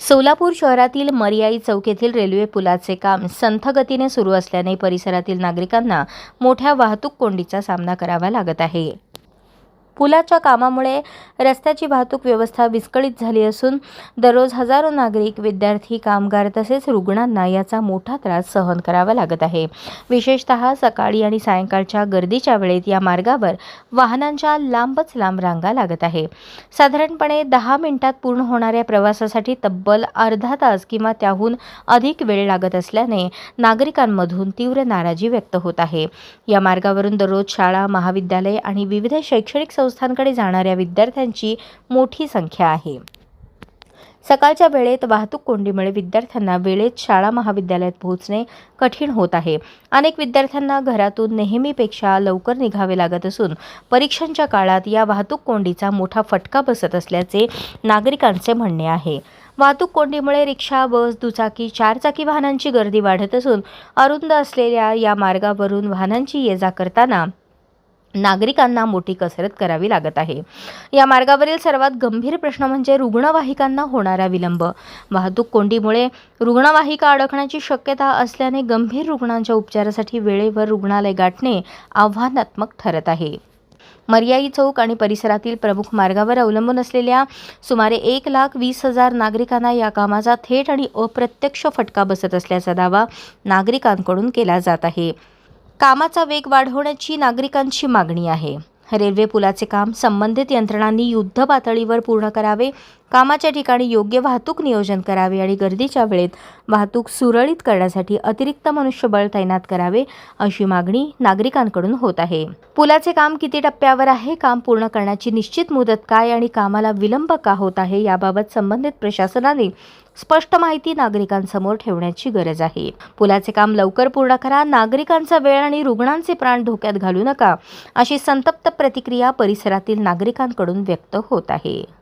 सोलापूर शहरातील मर्याई चौक येथील रेल्वे पुलाचे काम संथ गतीने सुरू असल्याने परिसरातील नागरिकांना मोठ्या वाहतूक कोंडीचा सामना करावा लागत आहे। पुलाच्या कामामुळे रस्त्याची वाहतूक व्यवस्था विस्कळीत झाली असून दररोज हजारो नागरिक, विद्यार्थी, कामगार तसेच रुग्णांना याचा मोठा त्रास सहन करावा लागत आहे। विशेषतः सकाळी आणि सायंकाळच्या गर्दीच्या वेळेत या मार्गावर वाहनांच्या लांबच लांब रांगा लागत आहे। साधारणपणे 10 मिनिटात पूर्ण होणाऱ्या प्रवासासाठी तब्बल अर्धा तास किंवा त्याहून अधिक वेळ लागत असल्याने नागरिकांमधून तीव्र नाराजी व्यक्त होत आहे। या मार्गावरून दररोज शाळा, महाविद्यालय आणि विविध शैक्षणिक संस्थांकडे जाणाऱ्या विद्यार्थ्यांची मोठी संख्या आहे। सकाळच्या वेळेत वाहतूक कोंडीमुळे विद्यार्थ्यांना वेळेत शाळा महाविद्यालयात पोहोचणे कठीण होत आहे। अनेक विद्यार्थ्यांना घरातून नेहमीपेक्षा लवकर निघावे लागत असून परीक्षांच्या काळात या वाहतूक कोंडीचा मोठा फटका बसत असल्याचे नागरिकांचे म्हणणे आहे। वाहतूक कोंडीमुळे रिक्षा, बस, दुचाकी, चारचाकी वाहनांची गर्दी वाढत असून अरुंद असलेल्या या मार्गावरून वाहनांची ये-जा करताना नागरिकांना मोठी कसरत करावी लागत आहे। या मार्गावरील सर्वात गंभीर प्रश्न म्हणजे रुग्णवाहिकांना होणारा विलंब। वाहतूक कोंडीमुळे रुग्णवाहिका अडकण्याची शक्यता असल्याने गंभीर रुग्णांच्या उपचारासाठी वेळेवर रुग्णालय गाठणे आव्हानात्मक ठरत आहे। मर्याई चौक आणि परिसरातील प्रमुख मार्गावर अवलंबून असलेल्या सुमारे 1,20,000 नागरिकांना या कामाचा थेट आणि अप्रत्यक्ष फटका बसत असल्याचा दावा नागरिकांकडून केला जात आहे। कामाचा वेग वाढवण्याची नागरिकांची मागणी आहे। रेल्वे पुलाचे काम संबंधित यंत्रणांनी युद्ध पातळीवर पूर्ण करावे, कामाच्या ठिकाणी योग्य वाहतूक नियोजन करावे आणि गर्दीच्या वेळेत वाहतूक सुरळीत करण्यासाठी अतिरिक्त मनुष्यबळ तैनात करावे अशी मागणी नागरिकांकडून होत आहे। पुलाचे काम किती टप्प्यावर आहे, काम पूर्ण करण्याची निश्चित मुदत काय आणि कामाला विलंब का होत आहे याबाबत संबंधित प्रशासनाने स्पष्ट माहिती नागरिकांसमोर ठेवण्याची गरज आहे। पुलाचे काम लवकर पूर्ण करा, नागरिकांचा वेळ आणि रुग्णांचे प्राण धोक्यात घालू नका अशी संतप्त प्रतिक्रिया परिसरातील नागरिकांकडून व्यक्त होत आहे।